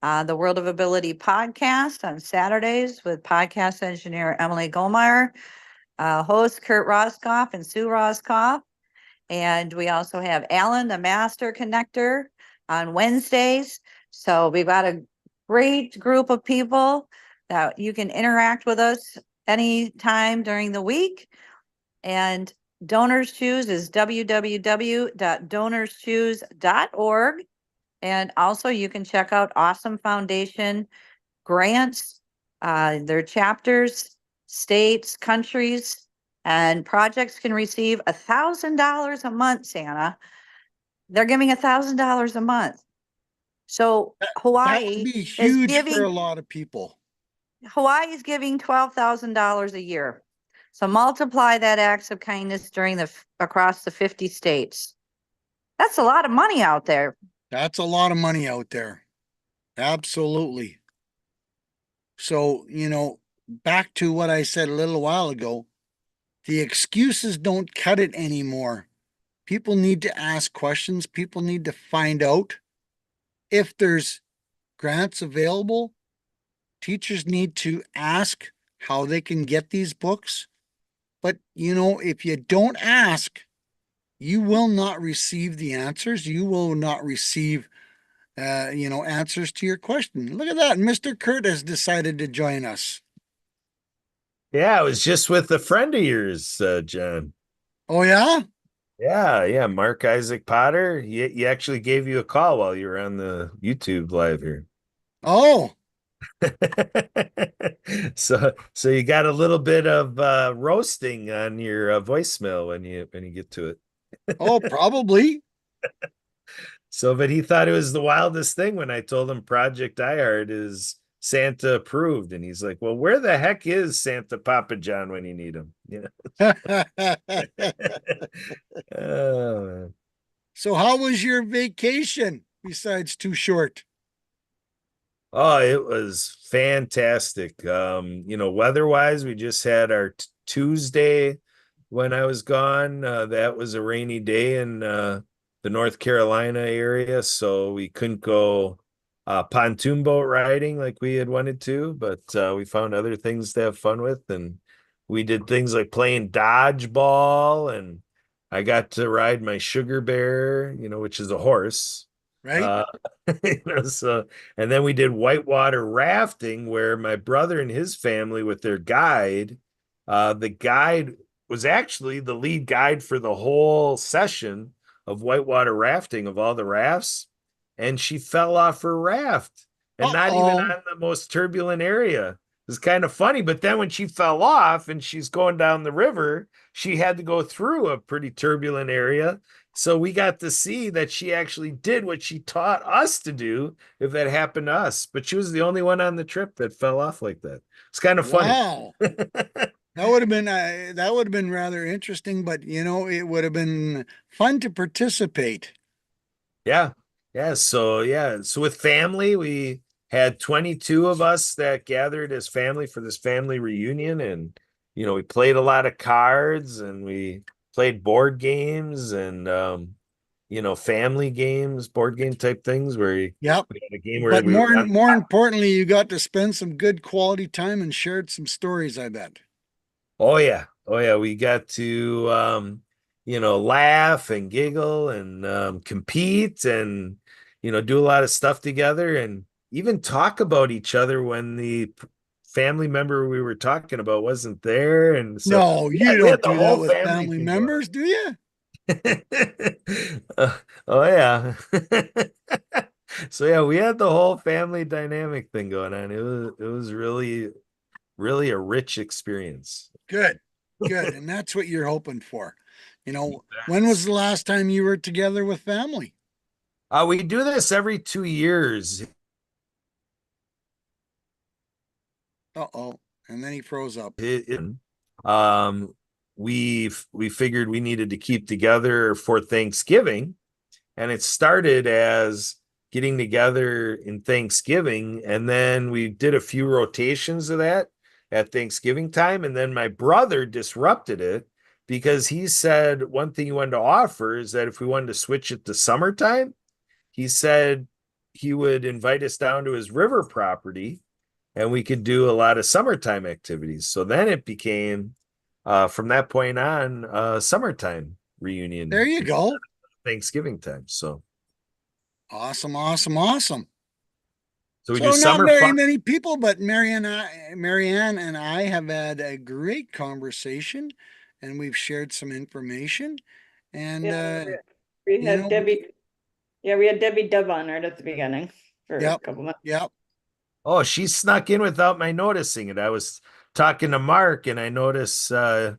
the World of Ability podcast on Saturdays with podcast engineer Emily Goldmeyer, host Kurt Roskoff and Sue Roskoff. And we also have Alan, the Master Connector, on Wednesdays. So we've got a great group of people that you can interact with us anytime during the week. And DonorsChoose is www.donorschoose.org. And also you can check out Awesome Foundation grants, their chapters, states, countries, and projects can receive $1,000 a month, Santa. They're giving $1,000 a month. So That would Hawaii be is huge for a giving lot of people. $12,000 a year. So multiply that acts of kindness during across the 50 states. That's a lot of money out there. That's a lot of money out there. Absolutely. So, back to what I said a little while ago, the excuses don't cut it anymore. People need to ask questions. People need to find out if there's grants available. Teachers need to ask how they can get these books. But, if you don't ask, you will not receive the answers. You will not receive answers to your question. Look at that. Mr. Kurt has decided to join us. Yeah, I was just with a friend of yours, John. Oh, yeah? Yeah, Mark Isaac Potter. He actually gave you a call while you were on the YouTube live here. Oh, So you got a little bit of roasting on your voicemail when you get to it. oh, probably. So, but he thought it was the wildest thing when I told him Project iHeart is Santa approved, and he's like, "Well, where the heck is Santa Papa John when you need him?" Oh, So how was your vacation besides too short? oh, it was fantastic. Weather-wise, we just had our Tuesday when I was gone. That was a rainy day in the North Carolina area, so we couldn't go pontoon boat riding like we had wanted to, but we found other things to have fun with, and we did things like playing dodgeball, and I got to ride my sugar bear, which is a horse. Right? Uh, so and then we did whitewater rafting where my brother and his family with their guide, the guide was actually the lead guide for the whole session of whitewater rafting of all the rafts, and she fell off her raft and not even Uh-oh. on the most turbulent area. It was kind of funny, but then when she fell off and she's going down the river, she had to go through a pretty turbulent area, so we got to see that she actually did what she taught us to do if that happened to us. But she was the only one on the trip that fell off like that. It's kind of funny. Wow. That would have been rather interesting, but it would have been fun to participate. Yeah. Yeah. So with family, we had 22 of us that gathered as family for this family reunion. And, we played a lot of cards and we played board games and, family games, board game type things where Yep. we had a game where But we were on. more importantly, you got to spend some good quality time and shared some stories, I bet. Oh yeah. Oh yeah. We got to laugh and giggle and compete and do a lot of stuff together and even talk about each other when the family member we were talking about wasn't there. And so No, we you had, we don't had the do that whole with family family thing going members, do you? on. Oh yeah. So yeah, we had the whole family dynamic thing going on. It was really, really a rich experience. Good, good. And that's what you're hoping for. When was the last time you were together with family? We do this every 2 years. Uh-oh. And then he froze up. Um, we figured we needed to keep together for Thanksgiving, and it started as getting together in Thanksgiving, and then we did a few rotations of that at Thanksgiving time, and then my brother disrupted it because he said one thing he wanted to offer is that if we wanted to switch it to summertime, he said he would invite us down to his river property and we could do a lot of summertime activities. So then it became, from that point on, summertime There reunion, you go. Thanksgiving time. Awesome, awesome, awesome. So we do So not summer very fun. many people, but Marianne and I have had a great conversation and we've shared some information. And Yeah, we you had know, Debbie, yeah, we had Debbie Dub on right at the beginning for a yep, couple months. yep. Oh, she snuck in without my noticing it. I was talking to Mark and I noticed the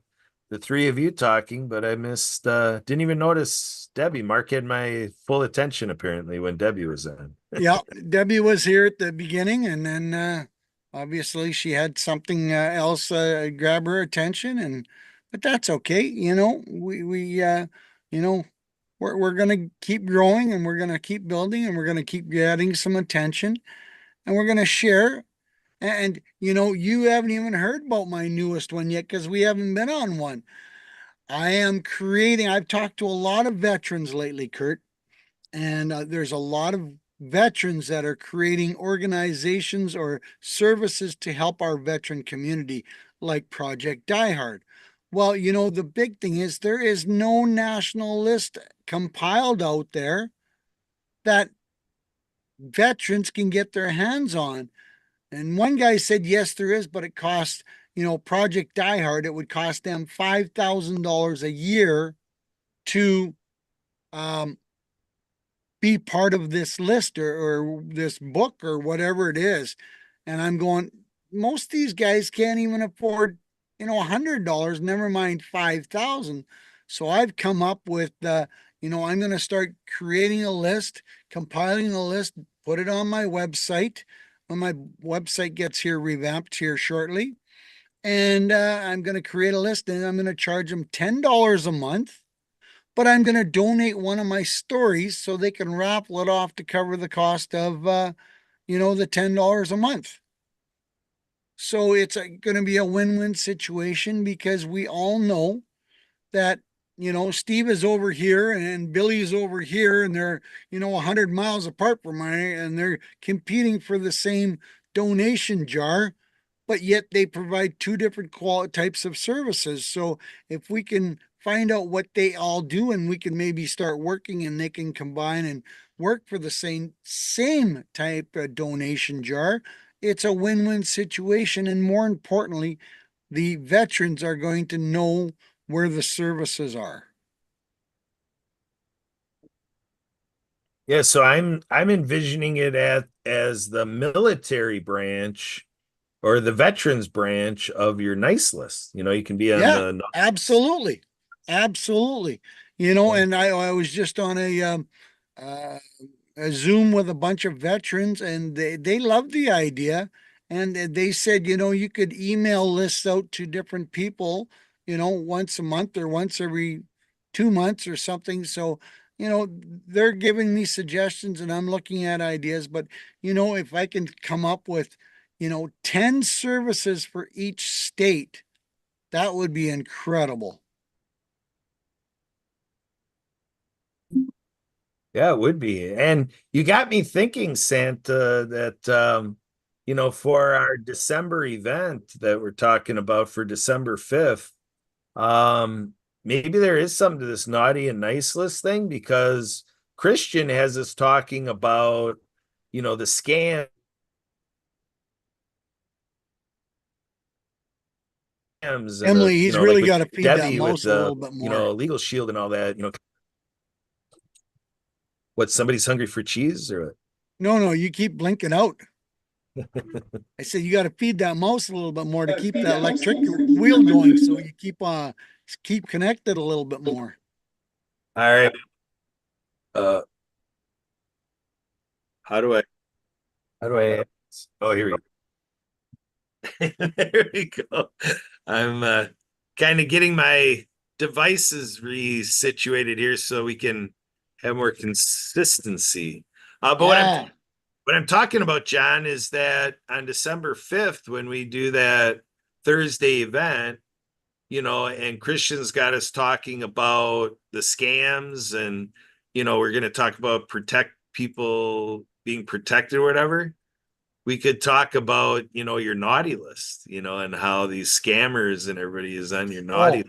three of you talking, but I didn't even notice Debbie. Mark had my full attention apparently when Debbie was on. Yeah, Debbie was here at the beginning, and then obviously she had something else grab her attention, but that's okay. We you know we're gonna keep growing, and we're gonna keep building, and we're gonna keep getting some attention, and we're gonna share. And you haven't even heard about my newest one yet because we haven't been on one. I am creating. I've talked to a lot of veterans lately, Kurt. And there's a lot of veterans that are creating organizations or services to help our veteran community, like Project Diehard. Well, the big thing is there is no national list compiled out there that veterans can get their hands on. And one guy said, yes, there is, but it costs, Project Die Hard, it would cost them $5,000 a year to um, be part of this list or this book or whatever it is. And I'm going, most of these guys can't even afford, $100, never mind 5,000. So I've come up with, I'm going to start creating a list, compiling a list, put it on my website when my website gets here revamped here shortly. And I'm going to create a list and I'm going to charge them $10 a month, but I'm going to donate one of my stories so they can raffle it off to cover the cost of, the $10 a month. So it's going to be a win-win situation because we all know that, Steve is over here and Billy is over here and they're, 100 miles apart from me and they're competing for the same donation jar, but yet they provide two different types of services. So if we can find out what they all do and we can maybe start working and they can combine and work for the same type of donation jar, it's a win-win situation. And more importantly, the veterans are going to know where the services are. Yeah, so I'm envisioning it as the military branch or the veterans branch of your nice list. You can be on Yeah, the absolutely. Absolutely. And I was just on uh, a Zoom with a bunch of veterans and they loved the idea. And they said, you could email lists out to different people, once a month or once every 2 months or something. So, they're giving me suggestions and I'm looking at ideas. But, if I can come up with, 10 services for each state, that would be incredible. Yeah, it would be. And you got me thinking, Santa, that for our December event that we're talking about for December 5th, um, maybe there is something to this naughty and nice list thing because Christian has us talking about, the scams and Emily, he's like really with got to feed that Debbie with mouse a the, little bit more. legal shield and all that, what somebody's hungry for cheese or No, no, you keep blinking out. I said you got to feed that mouse a little bit more to keep that electric wheel going, so you keep connected a little bit more. all right. Uh, how do I, oh, here we go. There we go. I'm kind of getting my devices resituated here so we can have more consistency. But Ah, what I'm talking about, John, is that on December 5th, when we do that Thursday event, and Christian's got us talking about the scams and, we're going to talk about protect people being protected or whatever. We could talk about, your naughty list, and how these scammers and everybody is on your naughty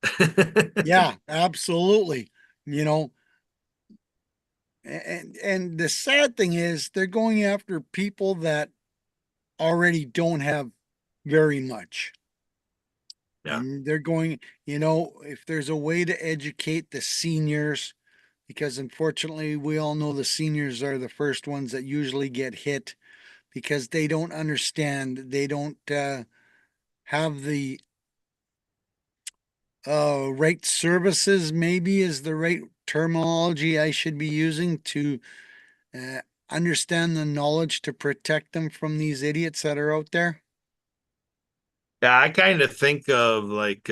oh, list. yeah, absolutely. You know, and the sad thing is they're going after people that already don't have very much. Yeah. They're going, if there's a way to educate the seniors, because unfortunately we all know the seniors are the first ones that usually get hit because they don't understand. They don't have the right services, maybe is the right terminology I should be using to uh, understand the knowledge to protect them from these idiots that are out there. Yeah, I kind of think of like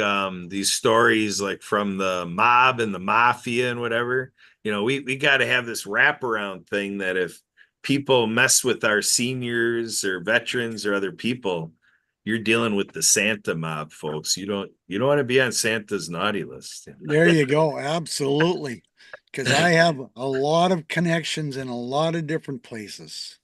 these stories like from the mob and the mafia and whatever. We got to have this wraparound thing that if people mess with our seniors or veterans or other people, you're dealing with the Santa mob, folks. You don't want to be on Santa's naughty list. There you go. Absolutely. Because I have a lot of connections in a lot of different places.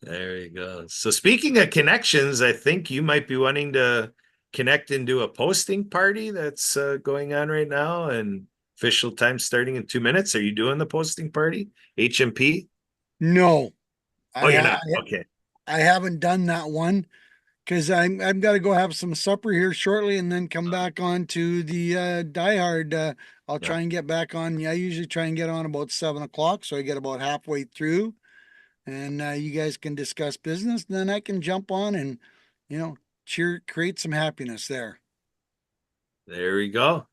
There you go. So speaking of connections, I think you might be wanting to connect into a posting party that's going on right now and official time starting in 2 minutes. Are you doing the posting party? HMP? No, Oh, I, you're ha- not? Okay. I haven't done that one because I've got to go have some supper here shortly and then come back on to the Die Hard. I'll Yeah. try and get back on. Yeah, I usually try and get on about 7 o'clock, so I get about halfway through, and you guys can discuss business. And then I can jump on and create some happiness there. There we go.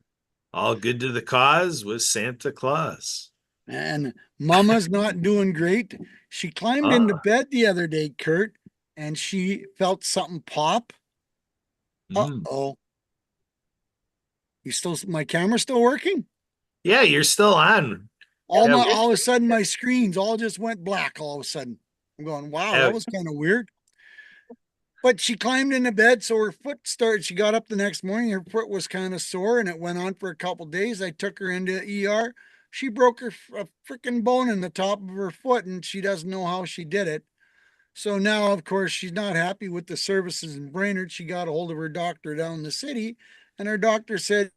All good to the cause with Santa Claus. And Mama's not doing great. She climbed into Ah, bed the other day, Kurt, and she felt something pop. mm. Uh-oh. My camera's still working? Yeah, you're still on. Yeah, All of a sudden my screens all just went black all of a sudden. I'm going, wow, yeah, that was kind of weird. But she climbed into bed, so her foot started. She got up the next morning, her foot was kind of sore, and it went on for a couple days. I took her into ER. She broke a freaking bone in the top of her foot, and she doesn't know how she did it. So now, of course, she's not happy with the services in Brainerd. She got a hold of her doctor down in the city, and her doctor said,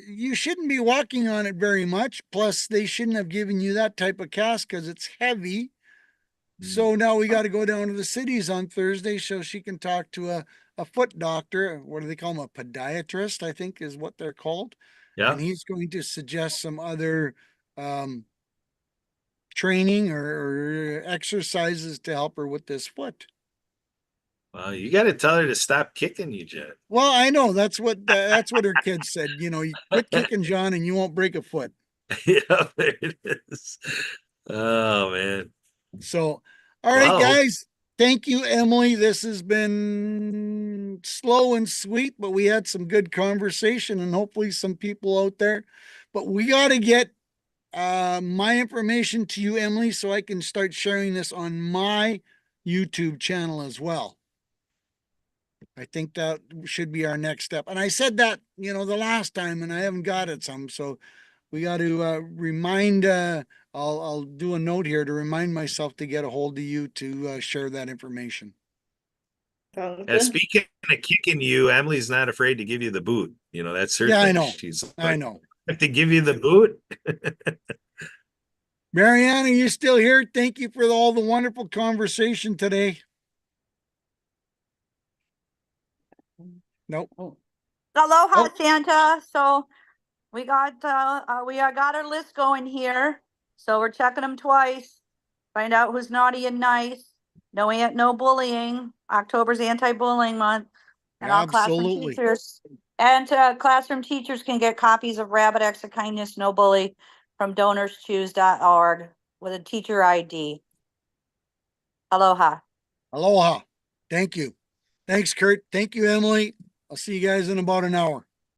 you shouldn't be walking on it very much. Plus, they shouldn't have given you that type of cast because it's heavy. mm, So now we got to go down to the cities on Thursday so she can talk to a foot doctor. What do they call them? A podiatrist, I think is what they're called. yeah. And he's going to suggest some other um, training or exercises to help her with this foot. Well, you got to tell her to stop kicking you, Jen. Well, I know that's what her kids said. You quit kicking John and you won't break a foot. Yeah, there it is. Oh man. So, all right, Well, guys. Thank you, Emily. This has been slow and sweet, but we had some good conversation and hopefully some people out there. But we got to get my information to you, Emily, so I can start sharing this on my YouTube channel as well. I think that should be our next step. And I said that, the last time, and I haven't got it some. So we got to remind. I'll do a note here to remind myself to get a hold of you to share that information. Sounds good. speaking of kicking you, Emily's not afraid to give you the boot. That's her Yeah, I thing. know. She's I like, know. I have to give you the boot. Marianne, are you still here? Thank you for all the wonderful conversation today. Nope. Aloha, Oh, Santa. So we got our list going here. So we're checking them twice. Find out who's naughty and nice. No bullying. October's anti-bullying month. And all classroom absolutely. teachers classroom teachers can get copies of Rabbit Acts of Kindness No Bully from DonorsChoose.org with a teacher ID. Aloha. Aloha. Thank you. Thanks, Kurt. Thank you, Emily. I'll see you guys in about an hour.